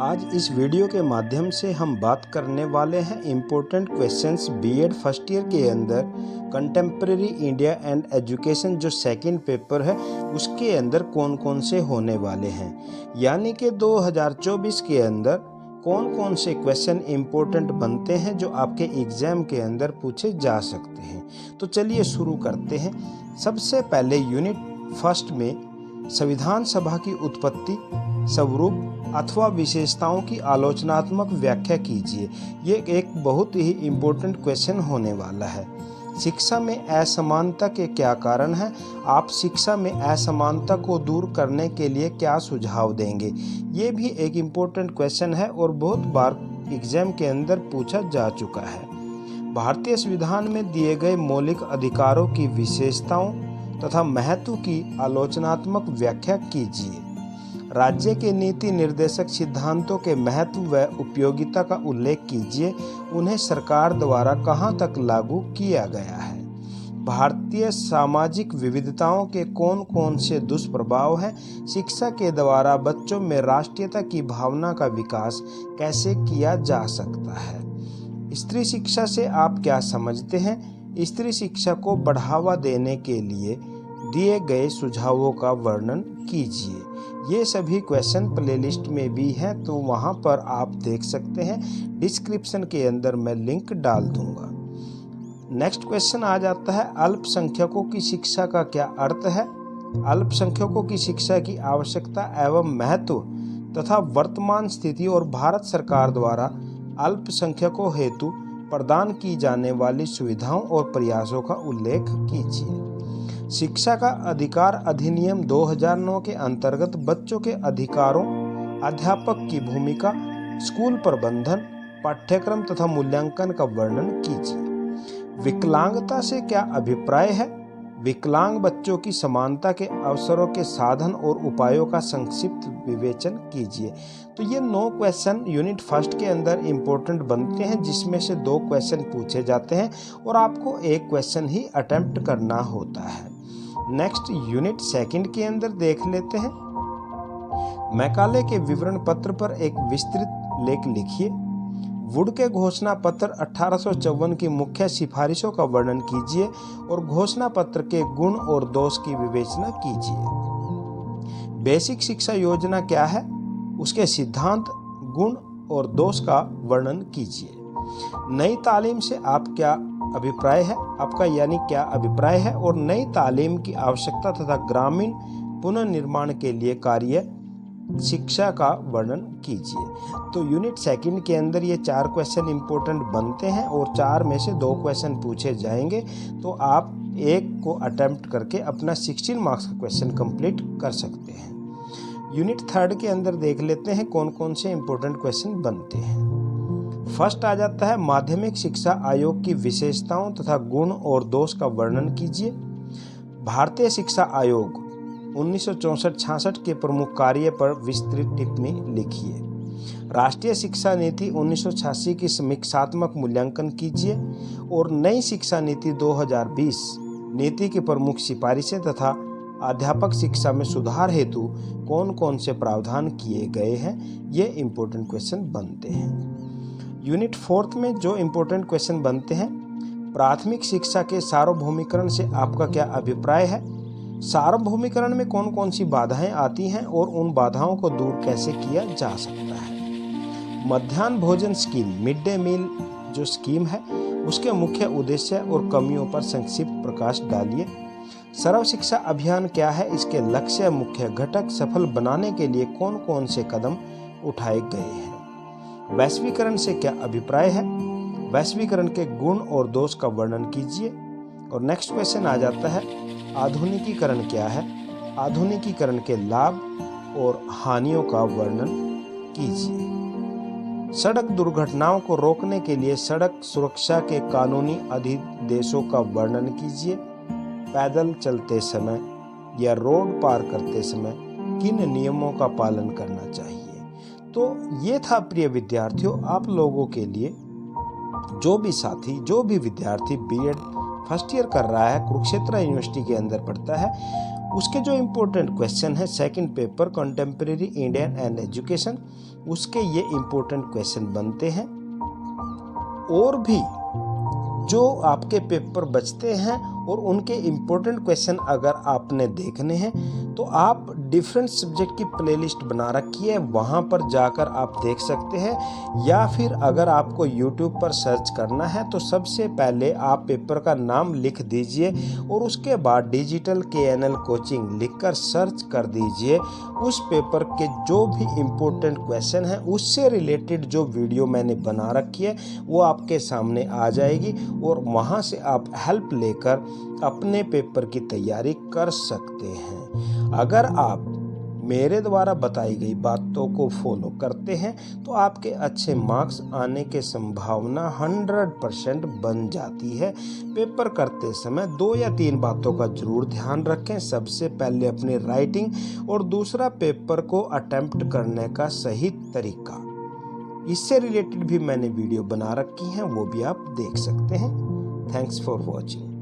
आज इस वीडियो के माध्यम से हम बात करने वाले हैं important questions BEd first year के अंदर कंटेम्प्रेरी इंडिया एंड एजुकेशन जो सेकंड पेपर है उसके अंदर कौन कौन से होने वाले हैं, यानी कि 2024 के अंदर कौन कौन से क्वेश्चन इम्पोर्टेंट बनते हैं जो आपके एग्जाम के अंदर पूछे जा सकते हैं। तो चलिए शुरू करते हैं। सबसे पहले यूनिट फर्स्ट में संविधान सभा की उत्पत्ति, स्वरूप अथवा विशेषताओं की आलोचनात्मक व्याख्या कीजिए। ये एक बहुत ही इम्पोर्टेंट क्वेश्चन होने वाला है। शिक्षा में असमानता के क्या कारण हैं? आप शिक्षा में असमानता को दूर करने के लिए क्या सुझाव देंगे? ये भी एक इम्पोर्टेंट क्वेश्चन है और बहुत बार एग्जाम के अंदर पूछा जा चुका है। भारतीय संविधान में दिए गए मौलिक अधिकारों की विशेषताओं तथा महत्व की आलोचनात्मक व्याख्या कीजिए। राज्य के नीति निर्देशक सिद्धांतों के महत्व व उपयोगिता का उल्लेख कीजिए। उन्हें सरकार द्वारा कहां तक लागू किया गया है? भारतीय सामाजिक विविधताओं के कौन कौन से दुष्प्रभाव हैं? शिक्षा के द्वारा बच्चों में राष्ट्रीयता की भावना का विकास कैसे किया जा सकता है? स्त्री शिक्षा से आप क्या समझते हैं? स्त्री शिक्षा को बढ़ावा देने के लिए दिए गए सुझावों का वर्णन कीजिए। ये सभी क्वेश्चन प्लेलिस्ट में भी हैं, तो वहाँ पर आप देख सकते हैं। डिस्क्रिप्शन के अंदर मैं लिंक डाल दूंगा। नेक्स्ट क्वेश्चन आ जाता है, अल्पसंख्यकों की शिक्षा का क्या अर्थ है? अल्पसंख्यकों की शिक्षा की आवश्यकता एवं महत्व तथा वर्तमान स्थिति और भारत सरकार द्वारा अल्पसंख्यकों हेतु प्रदान की जाने वाली सुविधाओं और प्रयासों का उल्लेख कीजिए। शिक्षा का अधिकार अधिनियम 2009 के अंतर्गत बच्चों के अधिकारों, अध्यापक की भूमिका, स्कूल प्रबंधन, पाठ्यक्रम तथा मूल्यांकन का वर्णन कीजिए। विकलांगता से क्या अभिप्राय है? विकलांग बच्चों की समानता के अवसरों के साधन और उपायों का संक्षिप्त विवेचन कीजिए। तो ये 9 क्वेश्चन यूनिट फर्स्ट के अंदर इम्पोर्टेंट बनते हैं, जिसमें से 2 क्वेश्चन पूछे जाते हैं और आपको एक क्वेश्चन ही अटेम्प्ट करना होता है। नेक्स्ट यूनिट सेकंड के अंदर देख लेते हैं। मैकाले के विवरण पत्र पर एक विस्तृत लेख लिखिए। वुड के घोषणा पत्र 1854 की मुख्य सिफारिशों का वर्णन कीजिए और घोषणा पत्र के गुण और दोष की विवेचना कीजिए। बेसिक शिक्षा योजना क्या है? उसके सिद्धांत, गुण और दोष का वर्णन कीजिए। नई तालीम से आप क्या अभिप्राय है आपका, यानी क्या अभिप्राय है? और नई तालीम की आवश्यकता तथा ग्रामीण पुनर्निर्माण के लिए कार्य शिक्षा का वर्णन कीजिए। तो यूनिट सेकंड के अंदर ये 4 क्वेश्चन इंपॉर्टेंट बनते हैं और 4 में से 2 क्वेश्चन पूछे जाएंगे, तो आप एक को अटेम्प्ट करके अपना 16 मार्क्स का क्वेश्चन कंप्लीट कर सकते हैं। यूनिट थर्ड के अंदर देख लेते हैं कौन कौन से इंपॉर्टेंट क्वेश्चन बनते हैं। फर्स्ट आ जाता है, माध्यमिक शिक्षा आयोग की विशेषताओं तथा गुण और दोष का वर्णन कीजिए। भारतीय शिक्षा आयोग 1964-66 के प्रमुख कार्य पर विस्तृत टिप्पणी लिखिए। राष्ट्रीय शिक्षा नीति 1986 की समीक्षात्मक मूल्यांकन कीजिए और नई शिक्षा नीति 2020 नीति की प्रमुख सिफारिशें तथा अध्यापक शिक्षा में सुधार हेतु कौन कौन से प्रावधान किए गए हैं, ये इम्पोर्टेंट क्वेश्चन बनते हैं। यूनिट फोर्थ में जो इम्पोर्टेंट क्वेश्चन बनते हैं, प्राथमिक शिक्षा के सार्वभौमिकरण से आपका क्या अभिप्राय है? सार्वभौमिकरण में कौन कौन सी बाधाएं आती हैं और उन बाधाओं को दूर कैसे किया जा सकता है? मध्याह्न भोजन स्कीम, मिड डे मील जो स्कीम है, उसके मुख्य उद्देश्य और कमियों पर संक्षिप्त प्रकाश डालिए। सर्व शिक्षा अभियान क्या है? इसके लक्ष्य, मुख्य घटक सफल बनाने के लिए कौन कौन से कदम उठाए गए हैं? वैश्वीकरण से क्या अभिप्राय है? वैश्वीकरण के गुण और दोष का वर्णन कीजिए। और नेक्स्ट क्वेश्चन आ जाता है, आधुनिकीकरण क्या है? आधुनिकीकरण के लाभ और हानियों का वर्णन कीजिए। सड़क दुर्घटनाओं को रोकने के लिए सड़क सुरक्षा के कानूनी अधिदेशों का वर्णन कीजिए। पैदल चलते समय या रोड पार करते समय किन नियमों का पालन करना चाहिए? तो ये था प्रिय विद्यार्थियों, आप लोगों के लिए जो भी साथी, जो भी विद्यार्थी बीएड फर्स्ट ईयर कर रहा है, कुरुक्षेत्र यूनिवर्सिटी के अंदर पढ़ता है, उसके जो इम्पोर्टेंट क्वेश्चन है second paper contemporary Indian and education, उसके ये इम्पोर्टेंट क्वेश्चन बनते हैं। और भी जो आपके पेपर बचते हैं और उनके इम्पोर्टेंट क्वेश्चन अगर आपने देखने हैं तो आप डिफरेंट सब्जेक्ट की प्लेलिस्ट बना रखी है, वहाँ पर जाकर आप देख सकते हैं। या फिर अगर आपको YouTube पर सर्च करना है तो सबसे पहले आप पेपर का नाम लिख दीजिए और उसके बाद डिजिटल KNL कोचिंग लिखकर सर्च कर दीजिए। उस पेपर के जो भी इम्पोर्टेंट क्वेश्चन हैं उससे रिलेटेड जो वीडियो मैंने बना रखी है वो आपके सामने आ जाएगी और वहाँ से आप हेल्प लेकर अपने पेपर की तैयारी कर सकते हैं। अगर आप मेरे द्वारा बताई गई बातों को फॉलो करते हैं तो आपके अच्छे मार्क्स आने की संभावना 100% बन जाती है। पेपर करते समय 2 या 3 बातों का जरूर ध्यान रखें। सबसे पहले अपनी राइटिंग और दूसरा पेपर को अटेम्प्ट करने का सही तरीका। इससे रिलेटेड भी मैंने वीडियो बना रखी हैं, वो भी आप देख सकते हैं। Thanks for watching.